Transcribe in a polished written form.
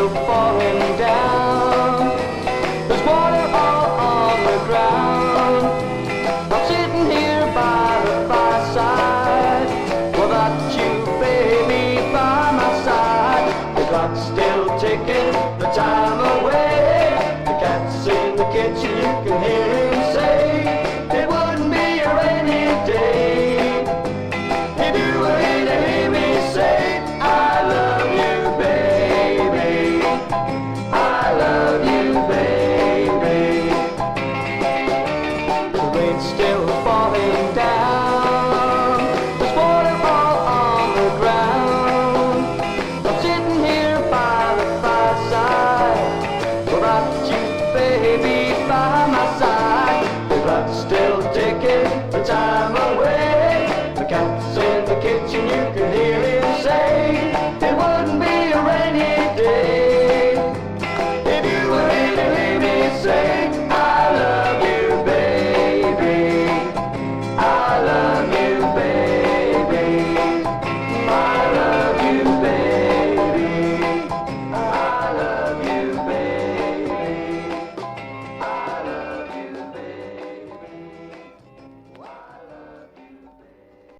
still falling down. There's water all on the ground. I'm sitting here by the fireside. Well, that you, baby, by my side. The clock's still ticking, the time away.